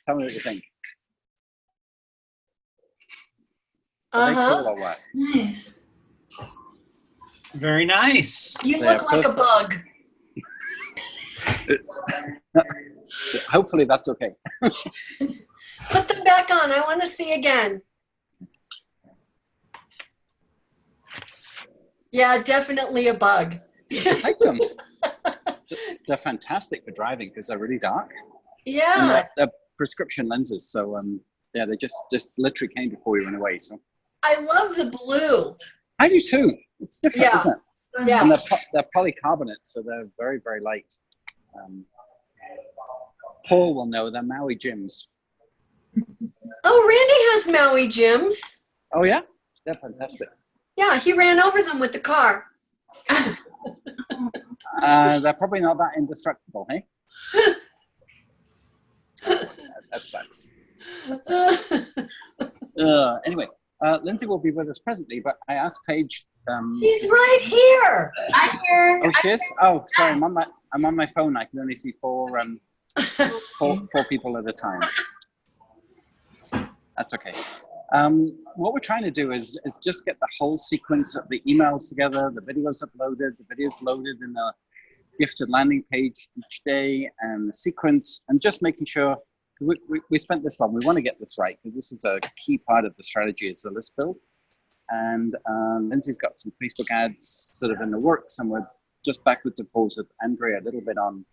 Tell me what you think. Are they cool or what? Nice. Very nice. You look like a bug. Hopefully that's okay. Put them back on. I want to see again. Yeah, definitely a bug. I like them. They're fantastic for driving because they're really dark. Yeah. And they're prescription lenses, so yeah, they just literally came before we went away. So I love the blue. I do too. It's different, isn't it? Yeah. And they're polycarbonate, so they're very, very light. Paul will know they're Maui Jims. Oh, Randy has Maui Jims. Oh yeah, they're fantastic. Yeah, he ran over them with the car. They're probably not that indestructible, hey? That sucks. Anyway, Lindsay will be with us presently, but I asked Paige. He's right here. I'm here. Oh, she is? Oh, sorry, I'm on my phone. I can only see four people at a time. That's okay. What we're trying to do is just get the whole sequence of the emails together, the videos uploaded, the videos loaded in the gifted landing page each day, and the sequence, and just making sure we spent this long. We want to get this right because this is a key part of the strategy is the list build. And Lindsay's got some Facebook ads sort of in the works, and we're just backwards and forwards with Andrea a little bit on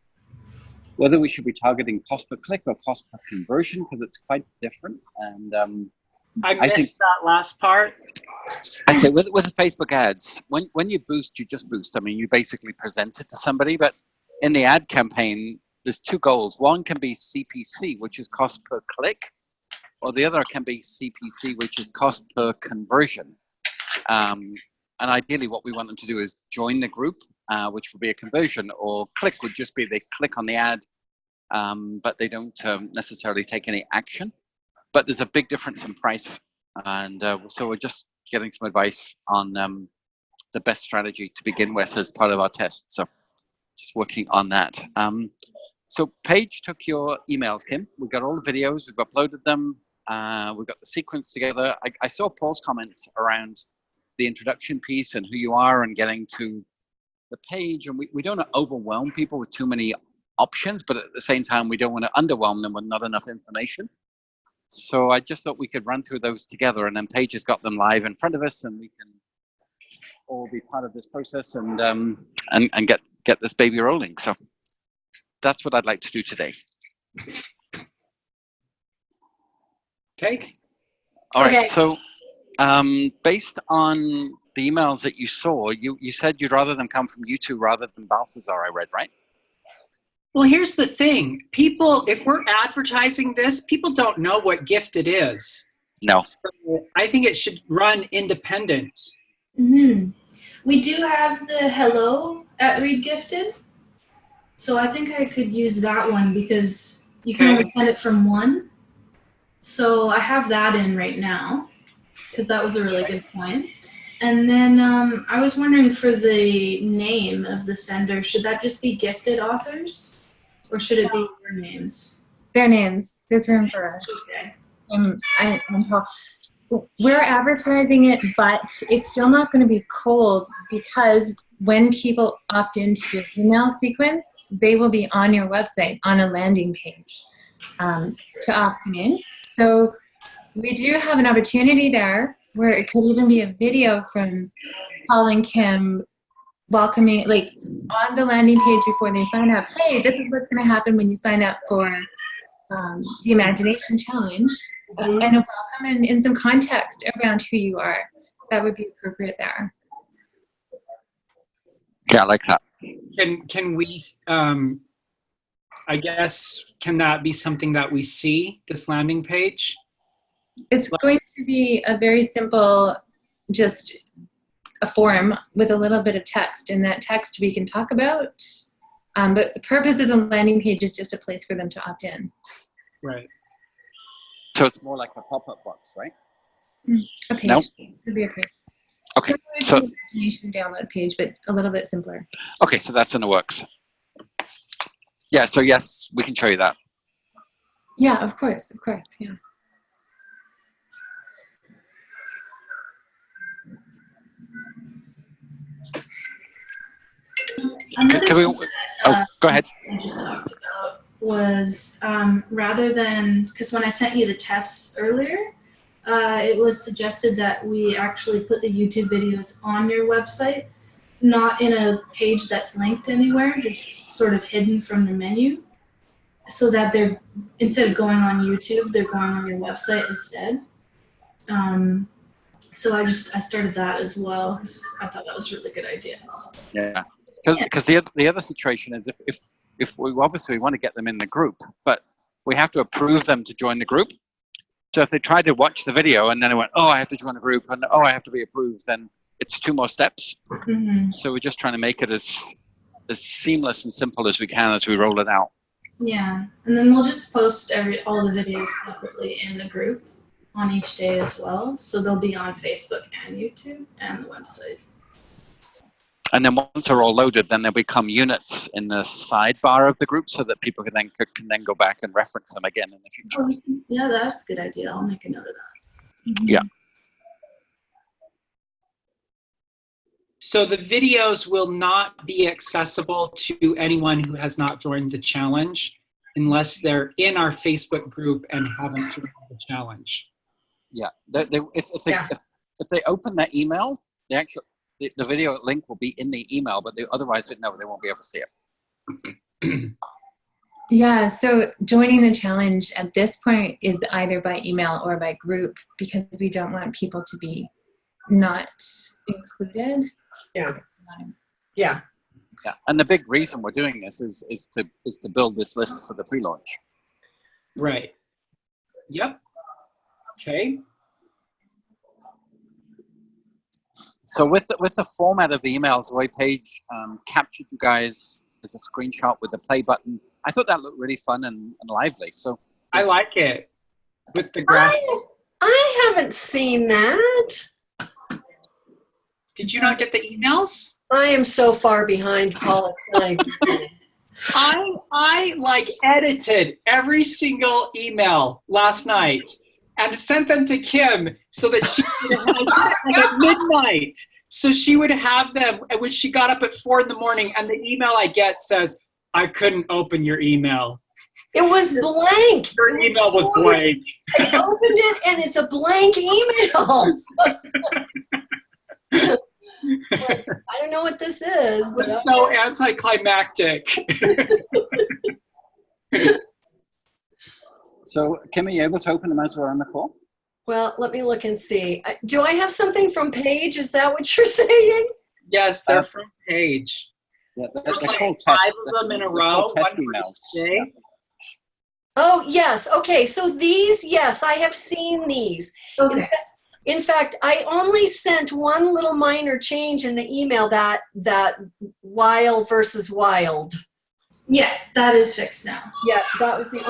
whether we should be targeting cost per click or cost per conversion because it's quite different. And I missed that last part. I say with the Facebook ads, when you boost, you just boost. I mean, you basically present it to somebody, but in the ad campaign, there's two goals. One can be CPC, which is cost per click, or the other can be CPC, which is cost per conversion. And ideally, what we want them to do is join the group, which will be a conversion, or click would just be they click on the ad, but they don't necessarily take any action. But there's a big difference in price. And so we're just getting some advice on the best strategy to begin with as part of our test. So just working on that. So Paige took your emails, Kim. We've got all the videos. We've uploaded them. We've got the sequence together. I saw Paul's comments around the introduction piece and who you are and getting to the page. And we don't want to overwhelm people with too many options, but at the same time, we don't want to underwhelm them with not enough information. So I just thought we could run through those together, and then Paige has got them live in front of us, and we can all be part of this process and get this baby rolling. So that's what I'd like to do today. Okay. All right. Okay. So based on the emails that you saw, you said you'd rather them come from you two rather than Balthazar, I read, right? Well, here's the thing. People, if we're advertising this, people don't know what Gifted is. No. So I think it should run independent. Mm-hmm. We do have the hello at Read Gifted. So I think I could use that one because you can only send it from one. So I have that in right now because that was a really good point. And then I was wondering for the name of the sender, should that just be Gifted Authors? Or should it be your names? Their names. There's room for us. Okay. We're advertising it, but it's still not going to be cold because when people opt into your email sequence, they will be on your website on a landing page to opt in. So we do have an opportunity there where it could even be a video from Paul and Kim welcoming, like on the landing page before they sign up. Hey, this is what's going to happen when you sign up for the Imagination Challenge, and a welcome and some context around who you are. That would be appropriate there. Yeah, I like that. Can we, I guess, can that be something that we see, this landing page? It's going to be a very simple, just a form with a little bit of text. And that text we can talk about. But the purpose of the landing page is just a place for them to opt in. Right. So it's more like a pop-up box, right? A page. No? Could be a page. Okay. It's So an imagination download page, but a little bit simpler. okay, so that's in the works. Yeah, so yes, we can show you that. Yeah, of course, yeah. Another Can we, thing that, go ahead. I just talked about was rather than, because when I sent you the tests earlier, it was suggested that we actually put the YouTube videos on your website, not in a page that's linked anywhere, just sort of hidden from the menu, so that they're, instead of going on YouTube, they're going on your website instead. So I started that as well, because I thought that was a really good idea. Yeah, because the other situation is if we obviously want to get them in the group, but we have to approve them to join the group. So if they try to watch the video and then they went, oh, I have to join a group, and oh, I have to be approved, then it's 2 more steps. Mm-hmm. So we're just trying to make it as seamless and simple as we can as we roll it out. Yeah, and then we'll just post all the videos separately in the group on each day as well. So they'll be on Facebook and YouTube and the website. And then once they're all loaded, then they'll become units in the sidebar of the group, so that people can then go back and reference them again in the future. Oh, yeah, that's a good idea. I'll make a note of that. Mm-hmm. Yeah. So the videos will not be accessible to anyone who has not joined the challenge unless they're in our Facebook group and haven't joined the challenge. Yeah. If they open that email, the video link will be in the email, but otherwise, no, they won't be able to see it. Yeah, so joining the challenge at this point is either by email or by group, because we don't want people to be not included. Yeah. Yeah. Yeah, and the big reason we're doing this is to build this list for the pre-launch. Right. Yep. Okay. So with the format of the emails, the way Paige captured you guys as a screenshot with the play button, I thought that looked really fun and lively. So I like it with the graph. I haven't seen that. Did you not get the emails? I am so far behind, Paul. It's not even funny. I like edited every single email last night and sent them to Kim so that she would have like at midnight. So she would have them when she got up at 4 a.m, and the email I get says, I couldn't open your email. It was blank. Your email was blank. I opened it and it's a blank email. Like, I don't know what this is. But It's so anticlimactic. So Kim, are you able to open them as we're on the call? Well, let me look and see. Do I have something from Paige? Is that what you're saying? Yes, they're from Paige. Yeah, There's they're like called 5 test, of them in a they're row. called test One for emails. each day. Oh, yes. Okay. So these, yes, I have seen these. Okay. In fact, I only sent one little minor change in the email, that wild versus wild. Yeah, that is fixed now. Yeah, that was the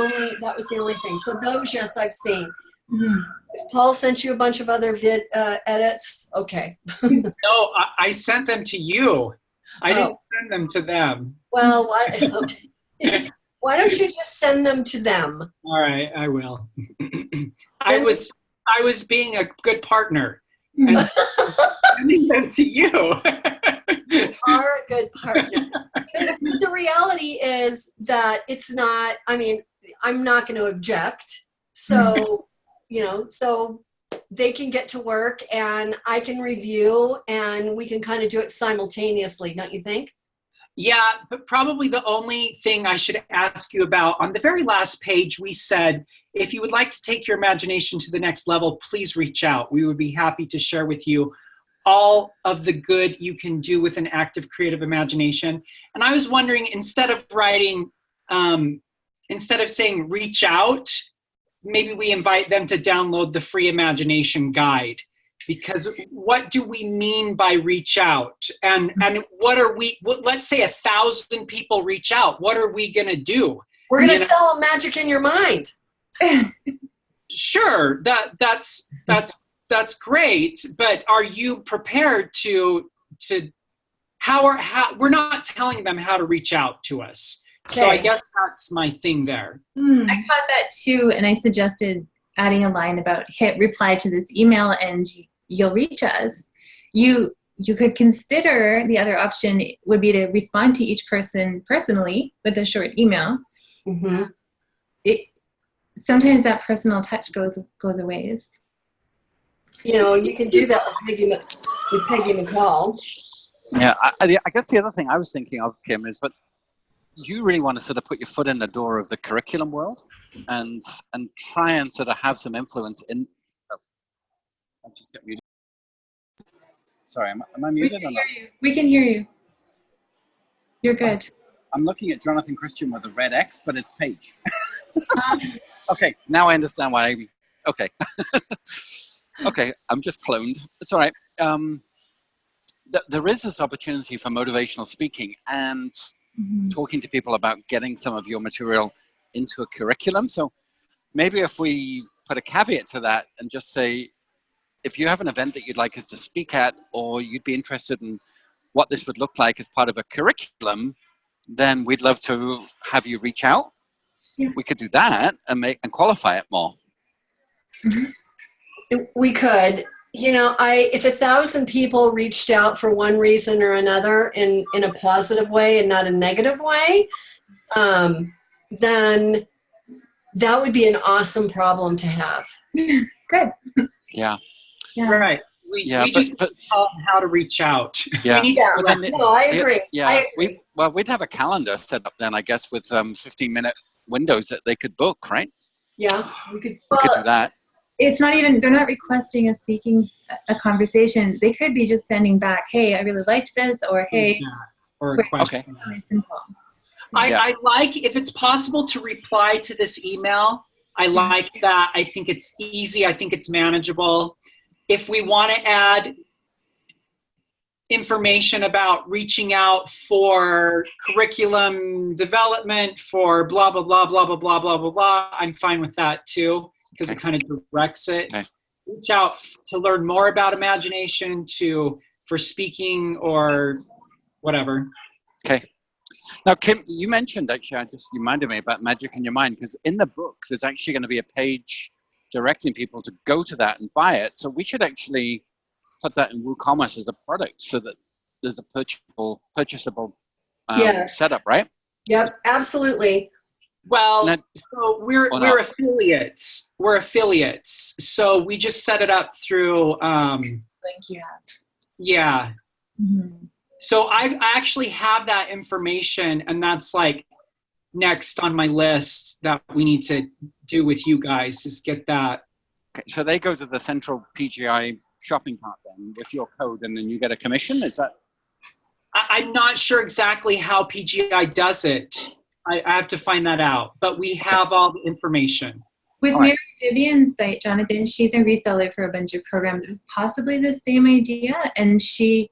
only thing. So those, yes, I've seen. Mm-hmm. If Paul sent you a bunch of other edits, okay. No, I sent them to you. I didn't send them to them. Well, why don't you just send them to them? All right, I will. I was being a good partner and sending them to you. You are a good partner. The reality is that it's not, I mean, I'm not going to object. So, so they can get to work and I can review and we can kind of do it simultaneously, don't you think? Yeah, but probably the only thing I should ask you about, on the very last page, we said, if you would like to take your imagination to the next level, please reach out. We would be happy to share with you all of the good you can do with an active creative imagination. And I was wondering, instead of writing, instead of saying reach out, maybe we invite them to download the free imagination guide. Because what do we mean by reach out? And what are we, let's say 1,000 people reach out. What are we going to do? We're going to sell magic in your mind. Sure, that's great. But are you prepared to how we're not telling them how to reach out to us. So I Okay. guess that's my thing there. Hmm. I caught that too, and I suggested adding a line about hit reply to this email and you'll reach us. You could consider the other option would be to respond to each person personally with a short email. Mm-hmm. Sometimes that personal touch goes a ways. You know, you can do that with Peggy McCall. Yeah, I guess the other thing I was thinking of, Kim, is that you really want to sort of put your foot in the door of the curriculum world and try and sort of have some influence in. Oh, I just got muted. Sorry, am I muted or not? We can hear you. You're good. I'm looking at Jonathan Christian with a red X, but it's Paige. Okay, now I understand why. Okay. Okay, I'm just cloned. It's all right. There is this opportunity for motivational speaking and talking to people about getting some of your material into a curriculum. So maybe if we put a caveat to that and just say, if you have an event that you'd like us to speak at, or you'd be interested in what this would look like as part of a curriculum, then we'd love to have you reach out. Yeah. We could do that and qualify it more. We could. You know, if 1,000 people reached out for one reason or another in a positive way and not a negative way, then that would be an awesome problem to have. Good. Yeah. Yeah. Right. We just tell them how to reach out. Yeah. We need Yeah, But then no, I agree. Yeah. I agree. We'd have a calendar set up then, I guess, with 15-minute windows that they could book, right? Yeah, we could. We could do that. It's not even, they're not requesting a conversation. They could be just sending back, hey, I really liked this, or hey, or a question. Okay. really simple. I like, if it's possible to reply to this email, I like that. I think it's easy. I think it's manageable. If we want to add information about reaching out for curriculum development for blah, blah, blah, blah, blah, blah, blah, blah, blah, I'm fine with that too, because it kind of directs it. Okay. Reach out to learn more about imagination, for speaking or whatever. Okay. Now, Kim, you mentioned, actually, I just reminded me about Magic in Your Mind, because in the book, there's actually going to be a page directing people to go to that and buy it. So we should actually put that in WooCommerce as a product so that there's a purchasable Yes. setup, right? Yep, absolutely. Well, Now- so we're not? affiliates. We're affiliates. So we just set it up through, Link you have. yeah. Mm-hmm. So I actually have that information, and that's like next on my list that we need to do with you guys, is get that. Okay. So they go to the central PGI shopping cart then with your code, and then you get a commission? Is that? I'm not sure exactly how PGI does it. I have to find that out, but we have all the information. With All right. Mary Vivian's site, Jonathan, she's a reseller for a bunch of programs. Possibly the same idea, and she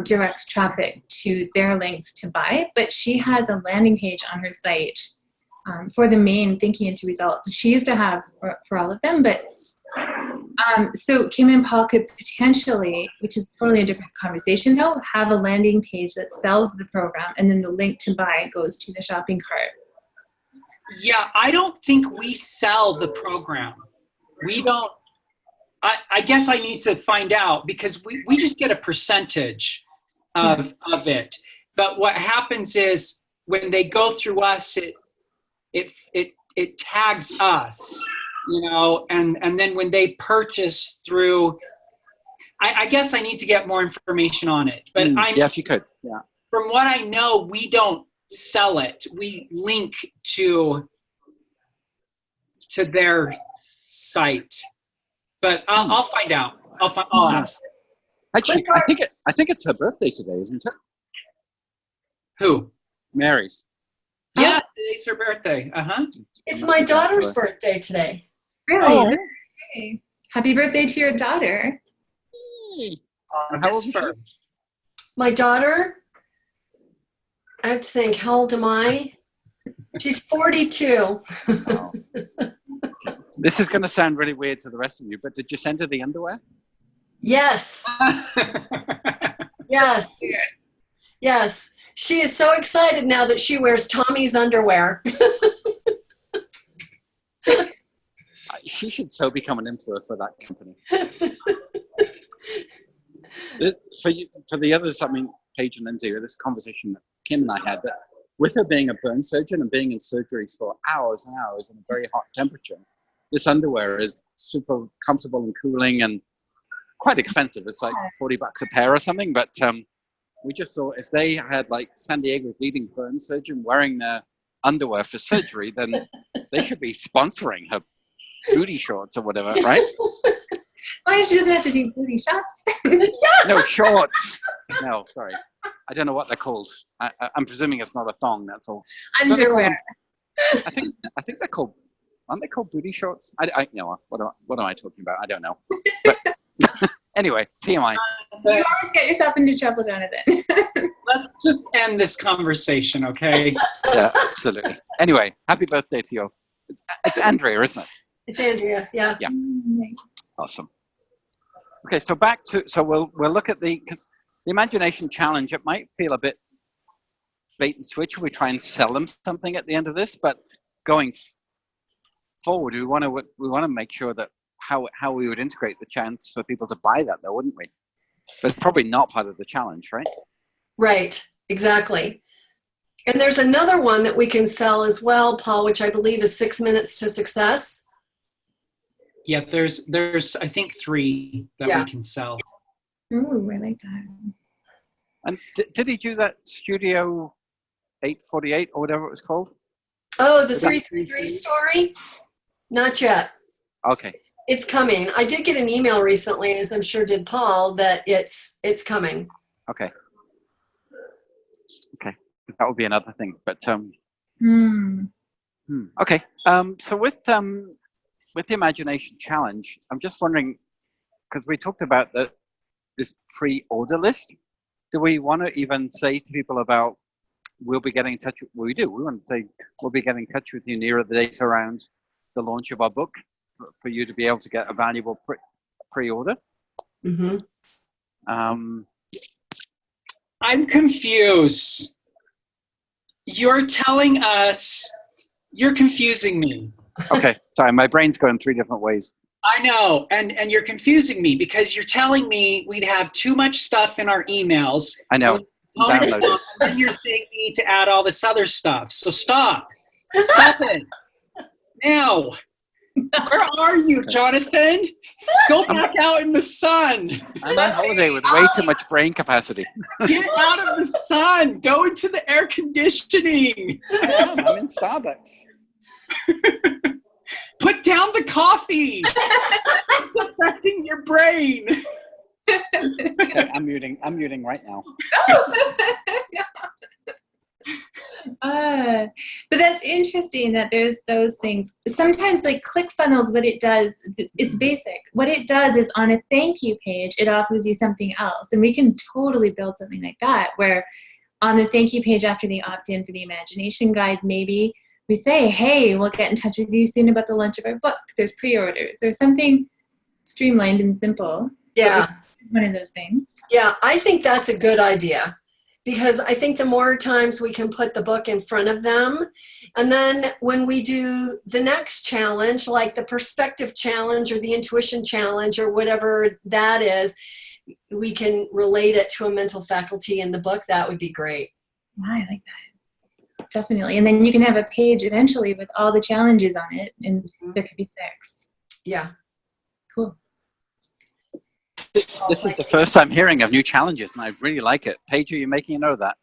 directs traffic to their links to buy, but she has a landing page on her site for the main thinking into results. She used to have for all of them, but so Kim and Paul could potentially, which is totally a different conversation though, have a landing page that sells the program, and then the link to buy goes to the shopping cart. Yeah, I don't think we sell the program. We don't. I guess I need to find out, because we just get a percentage of it. But what happens is when they go through us, it tags us, you know, and then when they purchase through, I guess I need to get more information on it. But Yeah, if you could. Yeah. from what I know, we don't sell it. We link to their site. But I'll find out. I'll ask. Actually, I think it's her birthday today, isn't it? Who? Mary's. Yeah, today's her birthday. It's my daughter's birthday today. Really? Oh. Happy birthday. Happy birthday to your daughter. How old is she? My daughter, I have to think, how old am I? She's 42. Oh. This is going to sound really weird to the rest of you, but did you send her the underwear? Yes. Yes. Yes. She is so excited now that she wears Tommy's underwear. She should so become an influencer for that company. For the others, I mean, Paige and Lindsay, this conversation that Kim and I had, that with her being a burn surgeon and being in surgeries for hours and hours in a very hot temperature, this underwear is super comfortable and cooling and quite expensive. It's like $40 a pair or something. But we just thought if they had like San Diego's leading burn surgeon wearing their underwear for surgery, then they should be sponsoring her booty shorts or whatever, right? Why she doesn't have to do booty shots? No, shorts. No, sorry. I don't know what they're called. I'm presuming it's not a thong, that's all. Underwear. I think they're called, aren't they called booty shorts? I you know, what am I talking about? I don't know. But anyway, TMI. You always get yourself into trouble, Jonathan. Let's just end this conversation, okay? Yeah, absolutely. Anyway, happy birthday to you. It's Andrea, isn't it? It's Andrea, yeah. Yeah. Nice. Awesome. Okay, so we'll look at the imagination challenge. It might feel a bit bait and switch. We try and sell them something at the end of this, but going forward, we want to make sure that how we would integrate the chance for people to buy that, though, wouldn't we? But it's probably not part of the challenge, right? Right, exactly. And there's another one that we can sell as well, Paul, which I believe is 6 minutes to success. Yeah, there's I think 3 that we can sell. Ooh, I like that. And did he do that Studio 848 or whatever it was called? Oh, the 333 story? Not yet. Okay. It's coming. I did get an email recently, as I'm sure did Paul, that it's coming. Okay. Okay. That would be another thing. But okay. So with the imagination challenge, I'm just wondering, because we talked about this pre-order list. Do we want to even say to people about we'll be getting in touch? Well, we do. We want to say we'll be getting in touch with you nearer the date around the launch of our book for you to be able to get a valuable pre-order. Mm-hmm. I'm confused. You're telling us, you're confusing me. Okay, sorry, my brain's going 3 different ways. I know, and you're confusing me because you're telling me we'd have too much stuff in our emails. I know. And then you're saying we need to add all this other stuff. So stop. Stop it. Now. Where are you, Jonathan? Go back out in the sun. I'm on holiday with way too much brain capacity. Get out of the sun. Go into the air conditioning. I am. I'm in Starbucks. Put down the coffee. It's affecting your brain. Okay, I'm muting right now. But that's interesting that there's those things. Sometimes like ClickFunnels, what it does, it's basic. What it does is on a thank you page, it offers you something else. And we can totally build something like that where on the thank you page after the opt-in for the imagination guide, maybe we say, hey, we'll get in touch with you soon about the launch of our book. There's pre-orders. There's something streamlined and simple. Yeah. One of those things. Yeah, I think that's a good idea. Because I think the more times we can put the book in front of them, and then when we do the next challenge, like the perspective challenge or the intuition challenge or whatever that is, we can relate it to a mental faculty in the book. That would be great. Wow, I like that. Definitely. And then you can have a page eventually with all the challenges on it, and there could be 6. Yeah. Cool. This is the first I'm hearing of new challenges, and I really like it. Paige, are you making a note of that?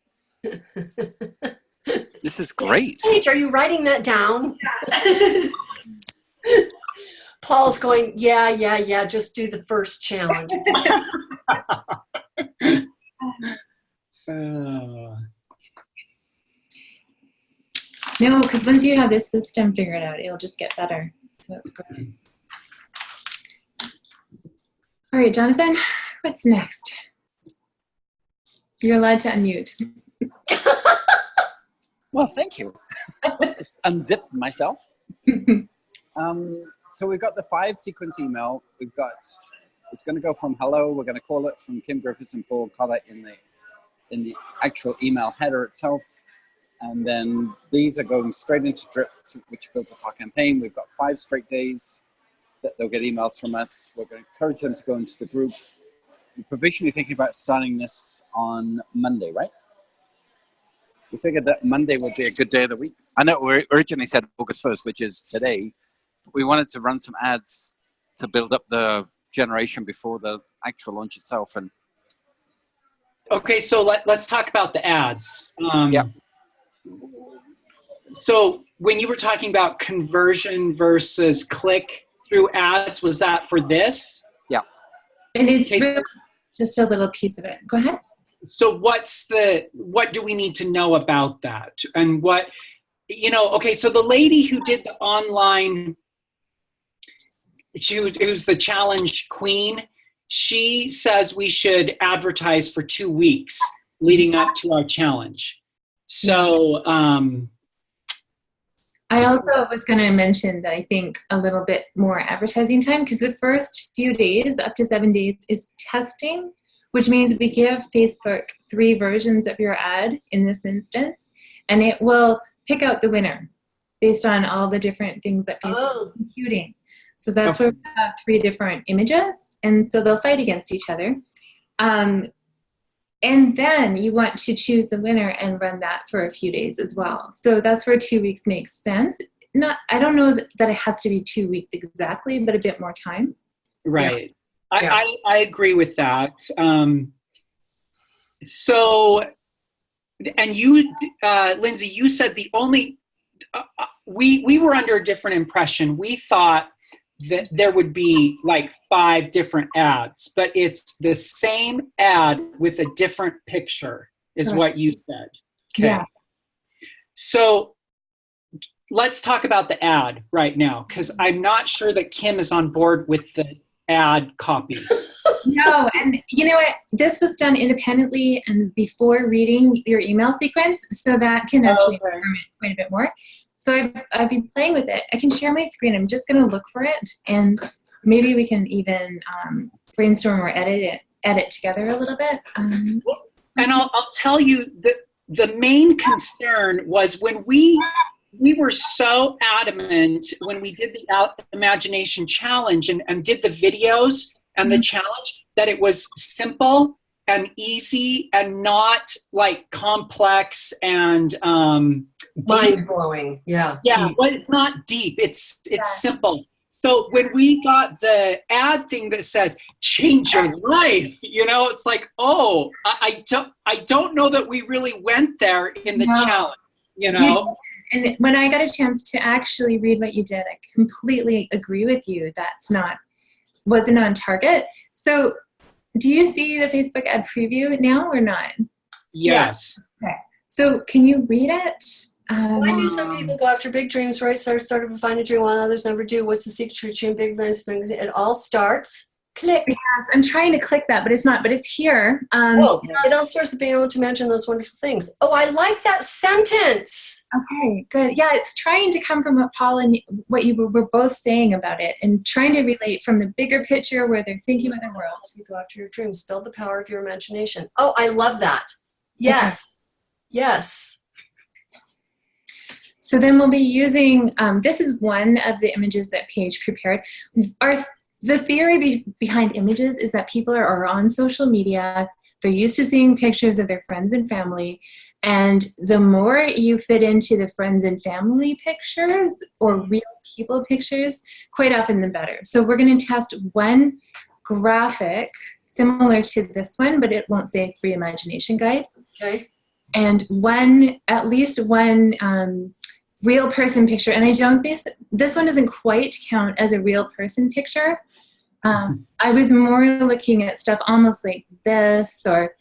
This is great. Paige, are you writing that down? Paul's going, yeah, just do the first challenge. No, because once you have this system figured out, it'll just get better. So that's great. All right, Jonathan, what's next? You're allowed to unmute. Well, thank you. Just unzipped myself. So we've got the 5 sequence email. It's going to go from hello. We're going to call it from Kim Griffith and Paul Kotter in the in the actual email header itself. And then these are going straight into Drip, which builds up our campaign. We've got 5 straight days that they'll get emails from us. We're going to encourage them to go into the group. We're provisionally thinking about starting this on Monday, right? We figured that Monday would be a good day of the week. I know we originally said August 1st, which is today. But we wanted to run some ads to build up the generation before the actual launch itself. And Okay, so let's talk about the ads. Yeah. So when you were talking about conversion versus click-through ads, was that for this? Yeah. And it's Okay, really just a little piece of it. Go ahead. So what do we need to know about that? And okay, so the lady who did the online, who's the challenge queen, she says we should advertise for 2 weeks leading up to our challenge. So I also was going to mention that I think a little bit more advertising time, because the first few days, up to 7 days, is testing, which means we give Facebook 3 versions of your ad in this instance, and it will pick out the winner based on all the different things that Facebook is computing. So that's where we have 3 different images, and so they'll fight against each other. And then you want to choose the winner and run that for a few days as well. So that's where 2 weeks makes sense. I don't know that it has to be 2 weeks exactly, but a bit more time. right. Yeah. I agree with that. So, and you, Lindsay, you said the only, we were under a different impression. We thought that there would be like 5 different ads, but it's the same ad with a different picture is Correct. what you said. Okay. Yeah. So let's talk about the ad right now, because I'm not sure that Kim is on board with the ad copy. No, and you know what? This was done independently and before reading your email sequence, so that can actually inform it quite a bit more. So I've been playing with it. I can share my screen. I'm just going to look for it, and maybe we can even brainstorm or edit together a little bit. And I'll tell you that the main concern was when we were so adamant when we did the Imagination Challenge and did the videos and the challenge that it was simple and easy and not like complex and mind-blowing. Yeah. Yeah, Deep. well, it's not deep. It's simple. So when we got the ad thing that says change your life, it's like, oh, I don't know that we really went there in the challenge, You did. And when I got a chance to actually read what you did, I completely agree with you. Wasn't on target. So do you see the Facebook ad preview now or not? Yes. Okay. So can you read it? Why do some people go after big dreams, right? Started to find a dream while others never do. What's the secret to achieving big dreams? It all starts. Click. Yes, I'm trying to click that, but it's not. But it's here. It all starts with being able to imagine those wonderful things. Oh, I like that sentence. Okay, good. Yeah, it's trying to come from what Paul and what you were both saying about it, and trying to relate from the bigger picture where they're thinking about the world. You go after your dreams. Build the power of your imagination. Oh, I love that. Yes. Okay. Yes. So then we'll be using, this is one of the images that Paige prepared. The theory behind images is that people are on social media. They're used to seeing pictures of their friends and family. And the more you fit into the friends and family pictures or real people pictures, quite often the better. So we're going to test one graphic similar to this one, but it won't say free imagination guide. Okay. And at least one real person picture. And I don't think this one doesn't quite count as a real person picture. I was more looking at stuff almost like this or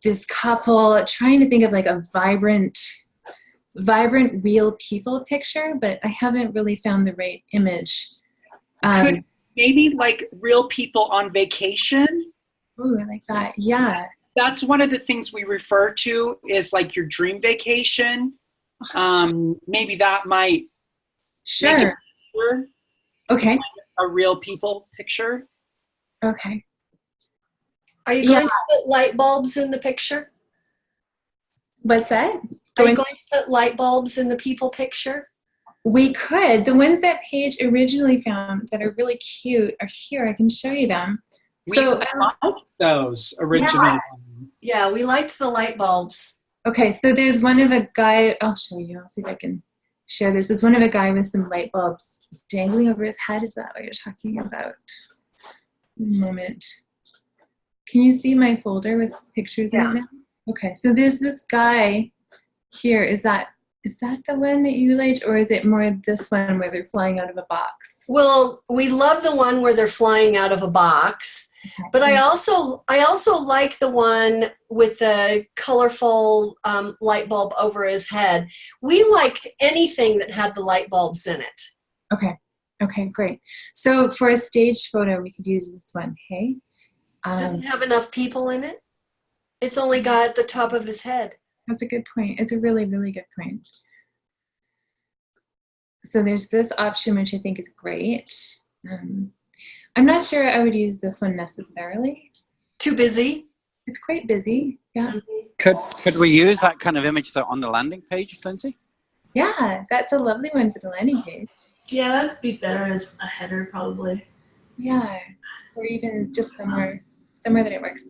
this couple, trying to think of like a vibrant real people picture, but I haven't really found the right image. Could maybe like real people on vacation? Oh, I like that. Yeah. That's one of the things we refer to is like your dream vacation. Maybe that might Sure. Okay. A real people picture. Okay. Are you going to put light bulbs in the picture? What's that? Are you going to put light bulbs in the people picture? We could. The ones that Paige originally found that are really cute are here. I can show you them. We liked those originally. Yeah, we liked the light bulbs. Okay, so there's one of a guy. I'll show you. I'll see if I can share this. It's one of a guy with some light bulbs dangling over his head. Is that what you're talking about? One moment. Can you see my folder with pictures in it now? Okay, so there's this guy here. Is that the one that you liked, or is it more this one where they're flying out of a box? Well, we love the one where they're flying out of a box, but I also like the one with the colorful light bulb over his head. We liked anything that had the light bulbs in it. Okay, great. So for a stage photo, we could use this one. Hey, doesn't have enough people in it. It's only got the top of his head. That's a good point. It's a really, really good point. So there's this option, which I think is great. I'm not sure I would use this one necessarily. Too busy? It's quite busy, yeah. Could we use that kind of image on the landing page, Lindsay? Yeah, that's a lovely one for the landing page. Yeah, that'd be better as a header, probably. Yeah, or even just somewhere that it works.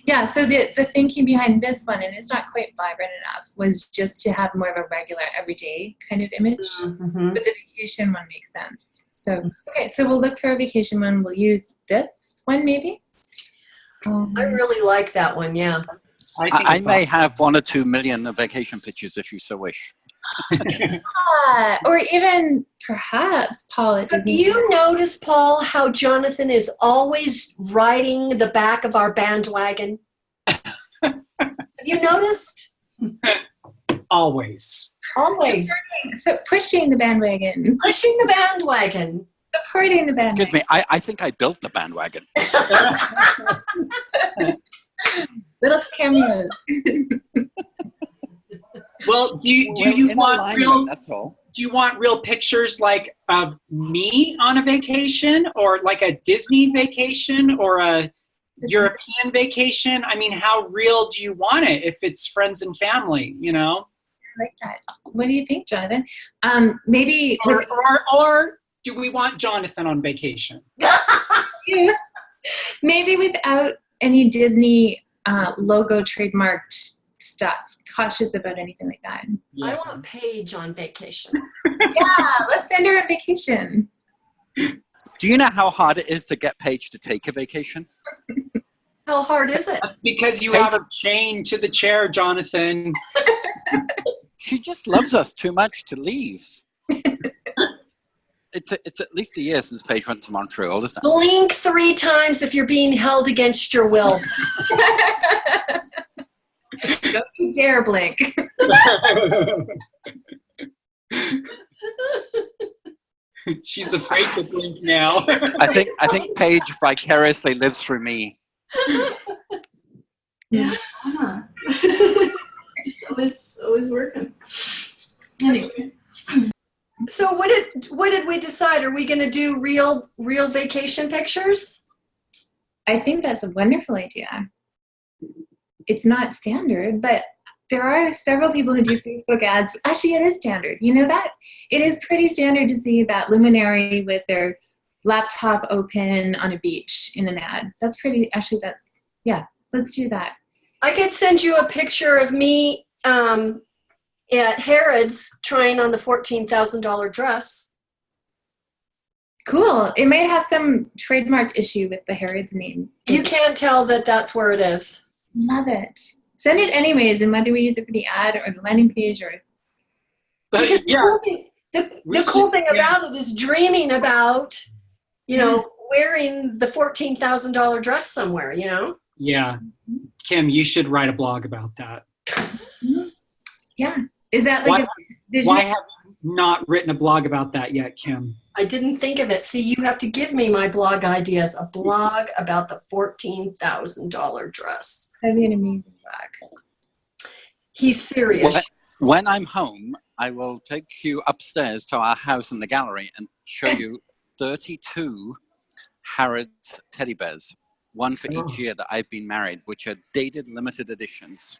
Yeah, so the thinking behind this one, and it's not quite vibrant enough, was just to have more of a regular, everyday kind of image. Mm-hmm. But the vacation one makes sense. So, okay, so we'll look for a vacation one. We'll use this one maybe. I really like that one, yeah. I may have 1 or 2 million of vacation pictures if you so wish. Or even perhaps Paul at Have Disney. you noticed, Paul, how Jonathan is always riding the back of our bandwagon? Have you noticed? Always. Always. Pushing the bandwagon. Pushing the bandwagon. Supporting the bandwagon. Excuse me, I think I built the bandwagon. Little cameos. Well, do you want real? That's all. Do you want real pictures like of me on a vacation, or like a Disney vacation, or a European vacation? I mean, how real do you want it? If it's friends and family, you know. I like that. What do you think, Jonathan? Maybe. Or do we want Jonathan on vacation? Maybe without any Disney logo trademarked stuff. Cautious about anything like that. Yeah. I want Paige on vacation. Yeah, let's send her on vacation. Do you know how hard it is to get Paige to take a vacation? How hard is it? That's because you have her chained to the chair, Jonathan. She just loves us too much to leave. It's at least a year since Paige went to Montreal, isn't it? Blink 3 times if you're being held against your will. Don't you dare blink. She's afraid to blink now. I think Paige vicariously lives through me. Yeah. Just always working. Anyway. So what did we decide? Are we going to do real vacation pictures? I think that's a wonderful idea. It's not standard, but there are several people who do Facebook ads. Actually, it is standard. You know that? It is pretty standard to see that luminary with their laptop open on a beach in an ad. That's pretty, actually, yeah, let's do that. I could send you a picture of me at Harrods trying on the $14,000 dress. Cool. It might have some trademark issue with the Harrods name. You can't tell that that's where it is. Love it. Send it anyways, and whether we use it for the ad or the landing page or. Because the cool thing about it is dreaming about, wearing the $14,000 dress somewhere, Yeah. Kim, you should write a blog about that. Yeah. Is that like a vision? Why have you not written a blog about that yet, Kim? I didn't think of it. See, you have to give me my blog ideas. A blog about the $14,000 dress. That'd be an amazing blog. He's serious. When I'm home, I will take you upstairs to our house in the gallery and show you 32 Harrods teddy bears, one for each year that I've been married, which are dated limited editions.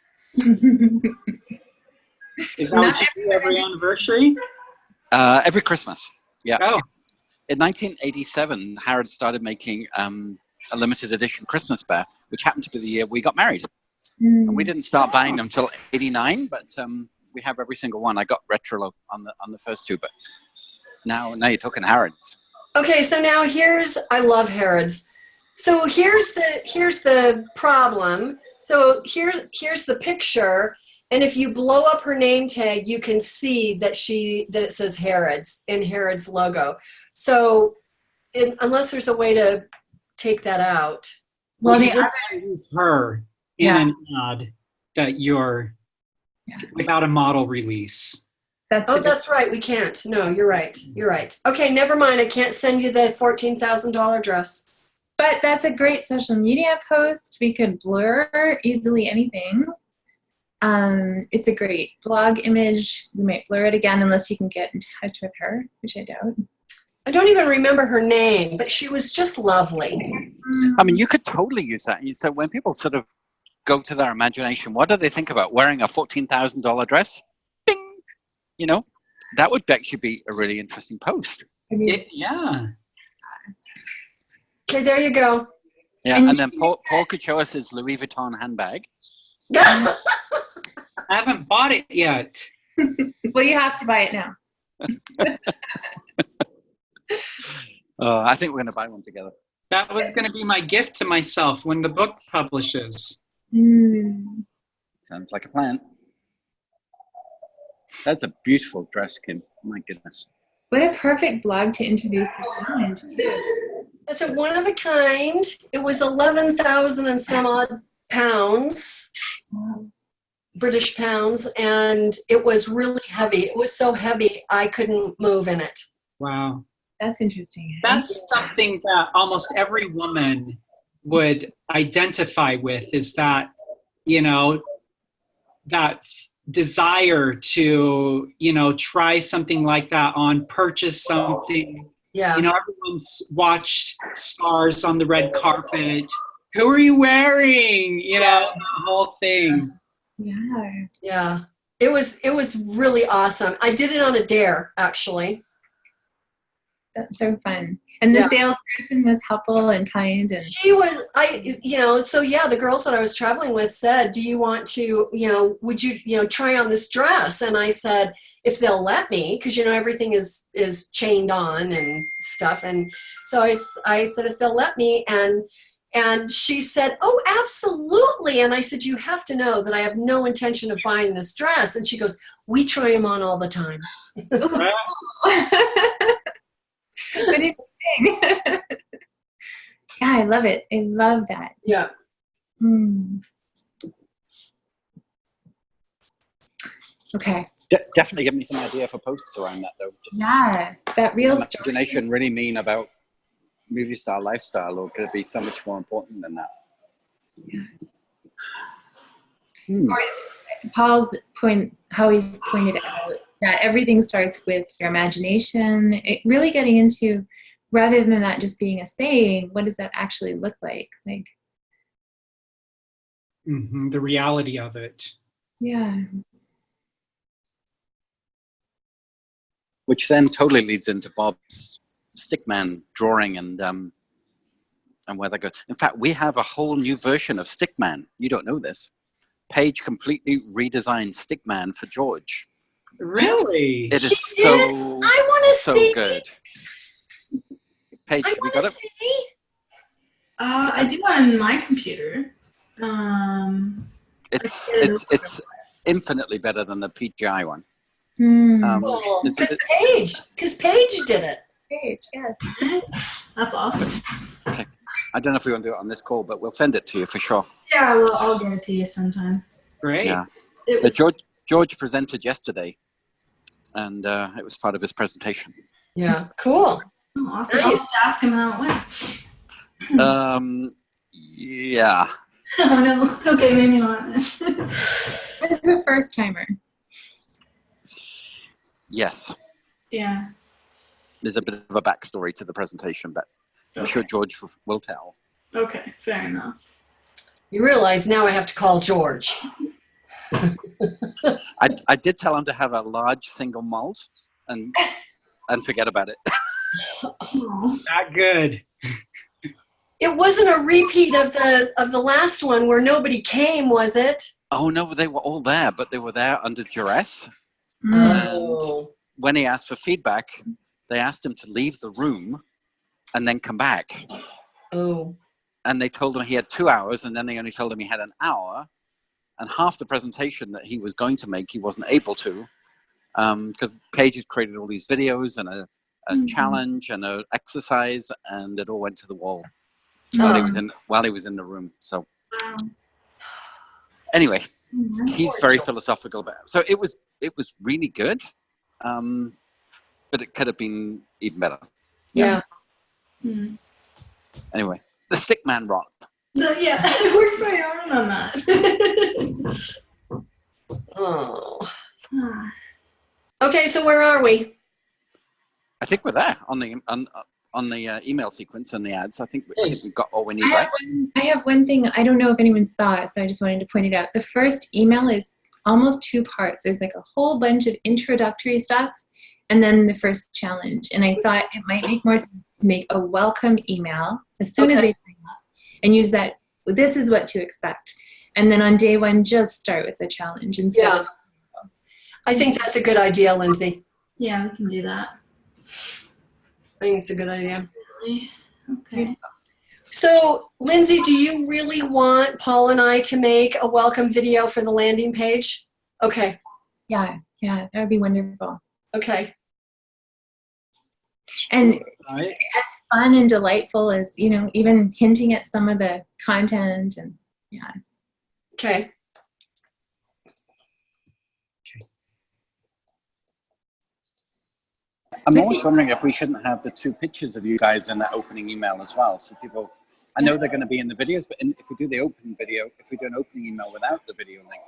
Is that what you do every anniversary? Every Christmas. Yeah. Oh. In 1987, Harrods started making a limited edition Christmas bear, which happened to be the year we got married. And we didn't start buying them until '89, but we have every single one. I got retro on the first two, but now you're talking Harrods. Okay, so now I love Harrods. So here's the problem. So here's the picture, and if you blow up her name tag, you can see that it says Harrods in Harrods logo. So unless there's a way to take that out. Well, the other use her in an ad that you're without a model release. That's right. We can't. No, you're right. You're right. Okay, never mind. I can't send you the $14,000 dress. But that's a great social media post. We could blur easily anything. It's a great blog image. We might blur it again unless you can get in touch with her, which I doubt. I don't even remember her name, but she was just lovely. I mean, you could totally use that. So when people sort of go to their imagination, what do they think about? Wearing a $14,000 dress? Bing! You know, that would actually be a really interesting post. Yeah. Okay, there you go. Yeah, and then Paul could show us his Louis Vuitton handbag. I haven't bought it yet. Well, you have to buy it now. I think we're going to buy one together. That was going to be my gift to myself when the book publishes. Sounds like a plan. That's a beautiful dress, Kim. My goodness. What a perfect blog to introduce the brand, too. It's a one of a kind. It was 11,000 and some odd pounds, British pounds, and it was really heavy. It was so heavy I couldn't move in it. Wow. That's interesting. That's something that almost every woman would identify with, is that, you know, that desire to, you know, try something like that on, purchase something. Yeah. You know, everyone's watched stars on the red carpet. Who are you wearing? You know, the whole thing. Yeah. Yeah. It was really awesome. I did it on a dare, actually. That's so fun. And the salesperson was helpful and kind, and she was, so yeah, the girls that I was traveling with said, do you want to, would you, try on this dress? And I said, if they'll let me, because, everything is chained on and stuff. And so I said, if they'll let me, and she said, oh, absolutely. And I said, you have to know that I have no intention of buying this dress. And she goes, we try them on all the time. But it's yeah, I love it. I love that. Yeah. Okay. Definitely give me some idea for posts around that, though. Just that real imagination really mean about movie star lifestyle, or could it be so much more important than that? Yeah. Paul's point, how he's pointed out that everything starts with your imagination. Really getting into, rather than that just being a saying, what does that actually look like? The reality of it. Yeah. Which then totally leads into Bob's Stickman drawing and where they go. In fact, we have a whole new version of Stickman. You don't know this. Paige completely redesigned Stickman for George. Really? It is so good. Paige, have you got it? I do on my computer. It's infinitely better than the PGI one. Because Paige did it. Paige, yes. That's awesome. Okay. I don't know if we want to do it on this call, but we'll send it to you for sure. Yeah, well, I'll get it to you sometime. Great. Yeah. George presented yesterday, and it was part of his presentation. Yeah, cool. Oh, awesome. I'll just ask him how it went. Yeah. Oh, no. Okay, maybe not. This is the first timer. Yes. Yeah. There's a bit of a backstory to the presentation, but I'm sure George will tell. Okay, fair enough. You realize now I have to call George. I did tell him to have a large single malt and forget about it. Not good. It wasn't a repeat of the last one where nobody came, was it? Oh no, they were all there, but they were there under duress. Oh. And when he asked for feedback, they asked him to leave the room and then come back. Oh. And they told him he had 2 hours, and then they only told him he had an hour. And half the presentation that he was going to make, he wasn't able to, because Paige had created all these videos and a challenge and an exercise, and it all went to the wall while he was in the room. So anyway, he's very philosophical about it. So it was really good, but it could have been even better. Yeah. Anyway, the Stickman rock. Yeah, I worked very hard on that. Oh. Okay, so where are we? I think we're there on the email sequence and the ads. I think we've got all we need, right? I have one thing. I don't know if anyone saw it, so I just wanted to point it out. The first email is almost 2 parts. There's like a whole bunch of introductory stuff, and then the first challenge. And I thought it might make more sense to make a welcome email as soon as they sign up, and use that. This is what to expect, and then on day 1, just start with the challenge instead of. I think that's a good idea, Lindsay. Yeah, we can do that. I think it's a good idea. Okay. So, Lindsay, do you really want Paul and I to make a welcome video for the landing page? Okay. Yeah, that would be wonderful. Okay. And as fun and delightful as, even hinting at some of the content and Okay. I'm always wondering if we shouldn't have the 2 pictures of you guys in that opening email as well. So people, I know they're going to be in the videos, but if we do the opening video, if we do an opening email without the video link,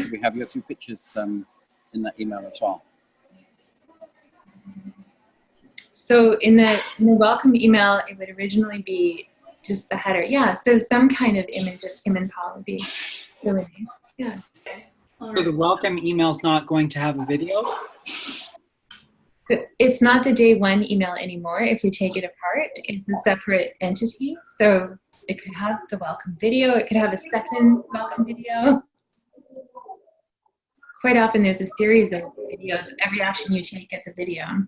should we have your 2 pictures in that email as well? So in the welcome email, it would originally be just the header. Yeah, so some kind of image of Kim and Paul would be really nice. Yeah. Okay. So the welcome email's not going to have a video? It's not the day 1 email anymore. If we take it apart, it's a separate entity. So it could have the welcome video. It could have a second welcome video. Quite often there's a series of videos. Every action you take gets a video.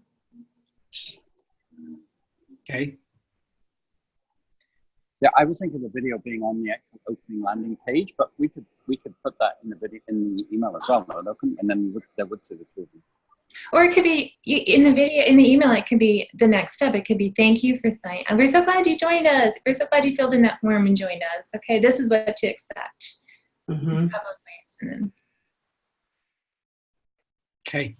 Okay. Yeah, I was thinking of the video being on the actual opening landing page, but we could put that in the video in the email as well, no, and then they would see the 2 of them. Or it could be in the email. It could be the next step. It could be thank you for signing. We're so glad you joined us. We're so glad you filled in that form and joined us. Okay, this is what to expect. Mm-hmm. Okay.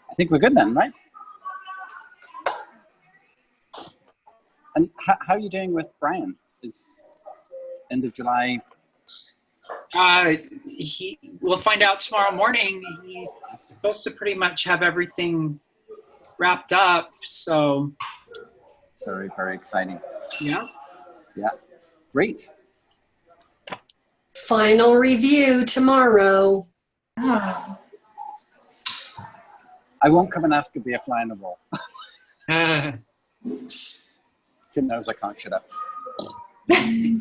I think we're good then, right? And how are you doing with Brian? Is end of July? We'll find out tomorrow morning. He's supposed to pretty much have everything wrapped up, so. Very, very exciting. Yeah. Yeah, great. Final review tomorrow. Oh. I won't come and ask to be a fly on the wall. Kim knows I can't shut up. He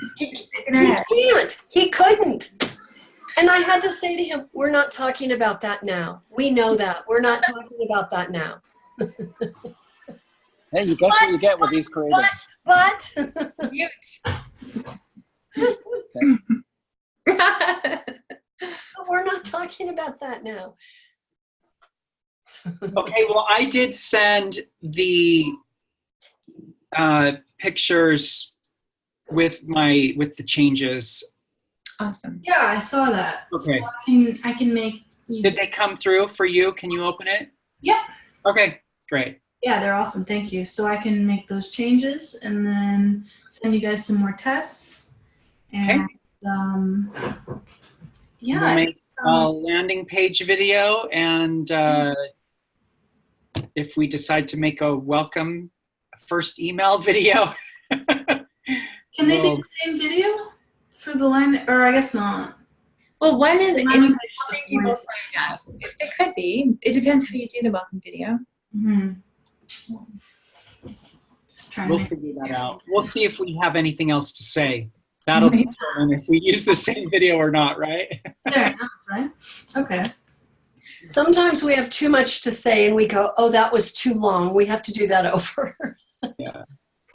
can't. He couldn't. And I had to say to him, we're not talking about that now. We know that. We're not talking about that now. Hey, you guess what you get with these creatives. But. Mute. Okay. We're not talking about that now. Okay, well, I did send the pictures with the changes. Awesome. Yeah, I saw that. Okay. So I can make. Did they come through for you? Can you open it? Yep. Okay, great. Yeah, they're awesome. Thank you. So I can make those changes and then send you guys some more tests. And yeah, We'll make a landing page video, and if we decide to make a welcome first email video. can they be the same video for the line? Or I guess not. Well, one is The in landing helping page people is sign up. It could be. It depends how you do the welcome video. Just trying We'll to figure that out. We'll see if we have anything else to say. That'll determine if we use the same video or not, right? Fair enough, right? Okay. Sometimes we have too much to say and we go, oh, that was too long. We have to do that over. Yeah.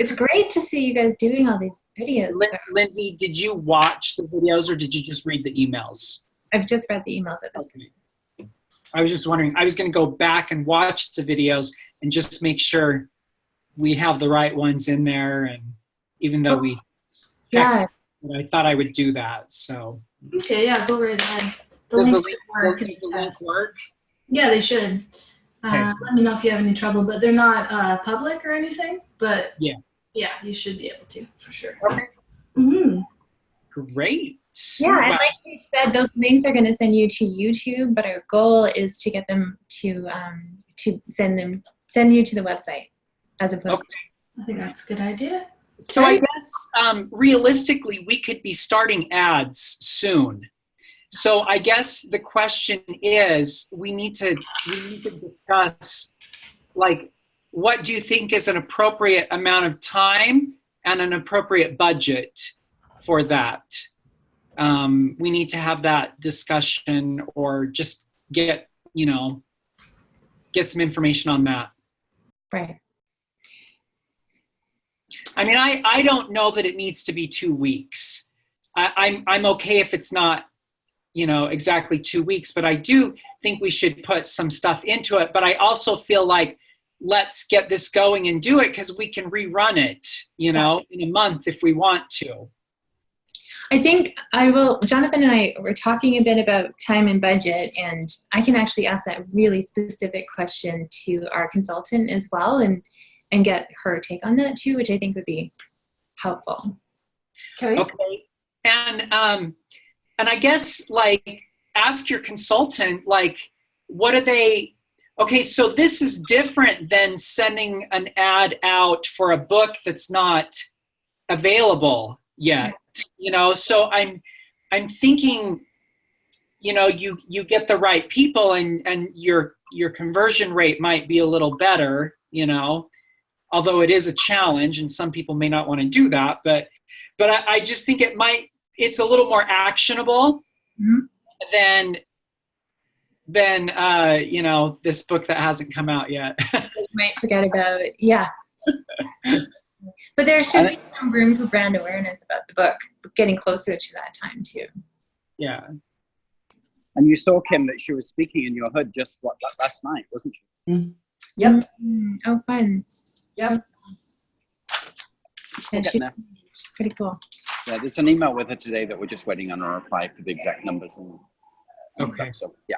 It's great to see you guys doing all these videos. Lindsay, did you watch the videos or did you just read the emails? I've just read the emails at this point. Okay. I was just wondering, I was going to go back and watch the videos and just make sure we have the right ones in there. And even though we Yeah. I thought I would do that. So Okay, yeah, go right ahead. does the link link work? Yeah, they should. Okay. Let me know if you have any trouble, but they're not public or anything. But Yeah, you should be able to for sure. Okay. Mm-hmm. Great. Yeah, and Wow. like Paige said, those links are going to send you to YouTube, but our goal is to get them to send you to the website as opposed to. I think that's a good idea. So I guess realistically, we could be starting ads soon. So I guess the question is, we need to discuss, like, what do you think is an appropriate amount of time and an appropriate budget for that? We need to have that discussion, or just get some information on that. Right. I mean, I don't know that it needs to be 2 weeks. I'm okay if it's not, exactly 2 weeks, but I do think we should put some stuff into it. But I also feel like, let's get this going and do it, because we can rerun it, in a month if we want to. I think Jonathan and I were talking a bit about time and budget, and I can actually ask that really specific question to our consultant as well, and get her take on that too, which I think would be helpful. Okay. And I guess, ask your consultant, what are they, okay, so this is different than sending an ad out for a book that's not available yet, so I'm thinking, you get the right people, and your conversion rate might be a little better, although it is a challenge and some people may not want to do that, but I just think it's a little more actionable than this book that hasn't come out yet. You might forget about it. Yeah. But there should be some room for brand awareness about the book, getting closer to that time too. Yeah. And you saw, Kim, that she was speaking in your hood just last night, wasn't she? Mm. Yep. Oh, fun. Yep. And she's pretty cool. Yeah, there's an email with her today that we're just waiting on a reply for the exact numbers and Okay. stuff. So yeah.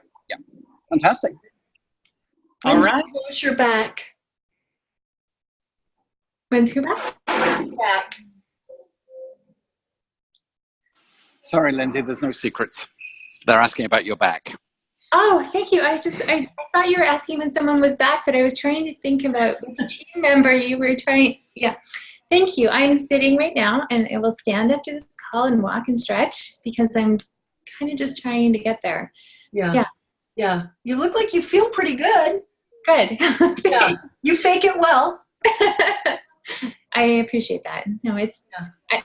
Fantastic. All right. Close your back. When's your back? Back. Sorry, Lindsay, there's no secrets. They're asking about your back. Oh, thank you. I thought you were asking when someone was back, but I was trying to think about which team member you were trying. Yeah. Thank you. I'm sitting right now, and I will stand after this call and walk and stretch, because I'm kind of just trying to get there. Yeah. You look like you feel pretty good. Good. Yeah. You fake it well. I appreciate that. No,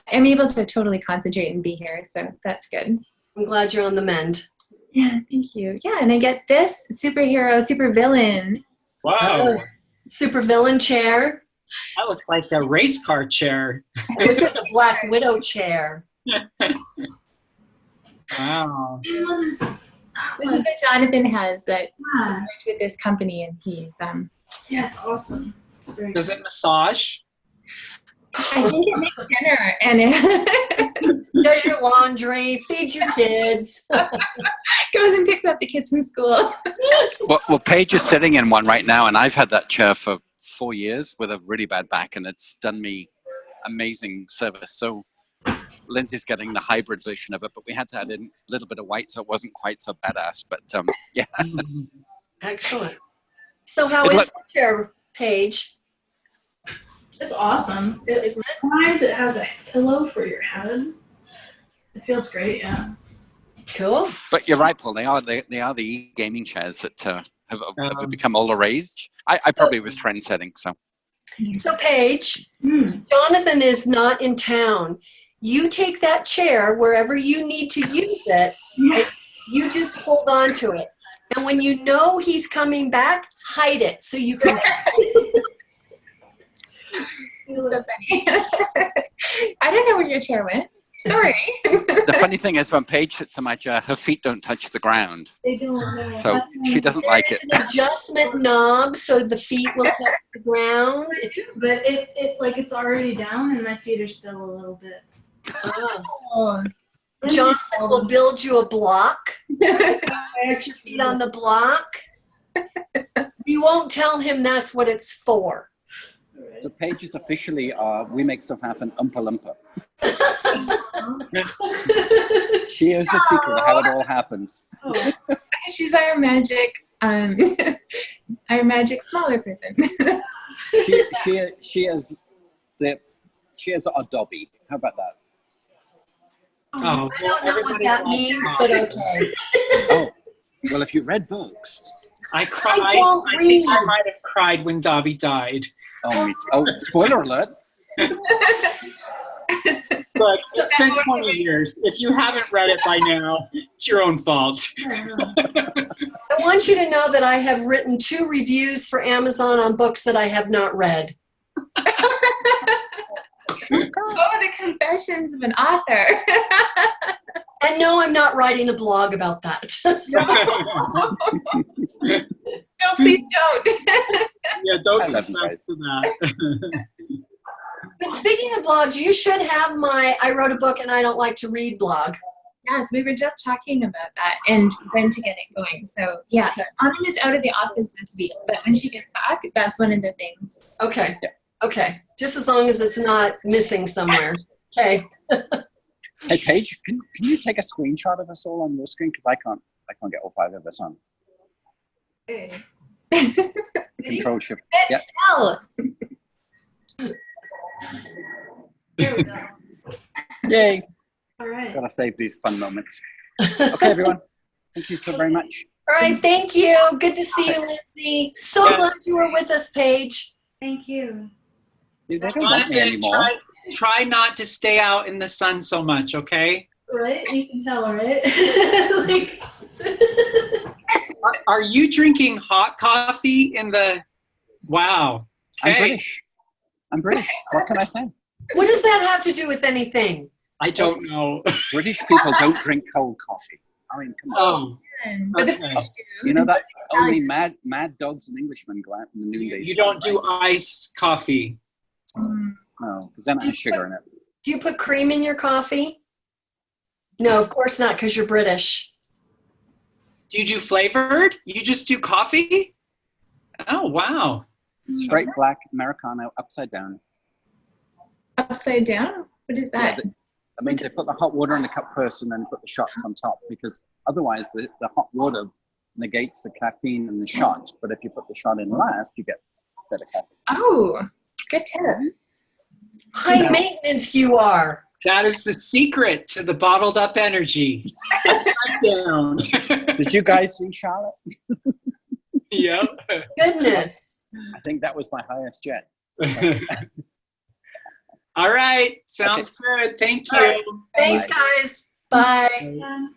I'm able to totally concentrate and be here, so that's good. I'm glad you're on the mend. Yeah, thank you. Yeah, and I get this supervillain. Wow. Super villain chair. That looks like a race car chair. It looks like a Black Widow chair. Wow. This is what Jonathan has that worked with this company, and he's Yeah, it's awesome. It's very Does it massage? I think it makes dinner, and it Does your laundry, feeds your kids. goes and picks up the kids from school. Well, Paige is sitting in one right now, and I've had that chair for 4 years with a really bad back, and it's done me amazing service. So Lindsay's getting the hybrid version of it, but we had to add in a little bit of white so it wasn't quite so badass. But yeah. Excellent. So how is the chair, Paige? It's awesome. Isn't it? Mine's, it has a pillow for your head. It feels great, yeah. Cool. But you're right, Paul. They are the gaming chairs that have become all the rage. I probably was trend setting. So Paige, Jonathan is not in town. You take that chair wherever you need to use it. And you just hold on to it. And when you know he's coming back, hide it so you can. So funny. I don't know where your chair went. Sorry. The funny thing is, when Paige sits in my chair, her feet don't touch the ground. They don't. So she doesn't like it. There is an adjustment knob so the feet will touch the ground. But it's already down and my feet are still a little bit. Oh. Jonathan will build you a block. Put your feet on the block. You won't tell him that's what it's for. So Paige is officially we make stuff happen Oompa Loompa. She is the secret of how it all happens. Oh. She's our magic smaller person. She is our Dobby. How about that? Oh, I don't know what that means, but okay. Oh, well, if you read books. I cried. I don't I read. think I might have cried when Dobby died. Oh, spoiler alert. Look, it's been 20 years. If you haven't read it by now, it's your own fault. I want you to know that I have written 2 reviews for Amazon on books that I have not read. Oh, the confessions of an author. And no, I'm not writing a blog about that. No, please don't. Yeah, don't I love you confess to that. But speaking of blogs, you should have my I wrote a book and I don't like to read blog. Yes, we were just talking about that and when to get it going. So, yeah, Autumn is out of the office this week, but when she gets back, that's one of the things. Okay. Okay. Just as long as it's not missing somewhere. Okay. Hey Paige, can you take a screenshot of us all on your screen? Because I can't get all 5 of us on. Hey. Control Shift. Sit still. There we go. Yay! All right. Gotta save these fun moments. Okay, everyone. Thank you so very much. All right. Thank you. Good to see you, Lindsay. So glad you were with us, Paige. Thank you. Dude, they don't want me anymore. Try not to stay out in the sun so much, okay? Right? You can tell, right? Like. Are you drinking hot coffee in the... Wow. Okay. I'm British. What can I say? What does that have to do with anything? I don't know. British people don't drink cold coffee. I mean, come on. Oh, But the Okay. French do. You know that only mad dogs and Englishmen go out in the noonday you sun, don't do right? iced coffee. No, because then it has sugar in it. Do you put cream in your coffee? No, of course not, because you're British. Do you do flavored? You just do coffee? Oh, wow. Straight black Americano upside down. Upside down? What is that? That means they put the hot water in the cup first and then put the shots on top, because otherwise the hot water negates the caffeine in the shot. But if you put the shot in last, you get better caffeine. Oh, good tip. High maintenance you are. That is the secret to the bottled up energy. Upside down. Did you guys see Charlotte? Yeah. Goodness. I think that was my highest jet. All right. Sounds good. Thank you. All right. Thanks, guys. Bye. Yeah.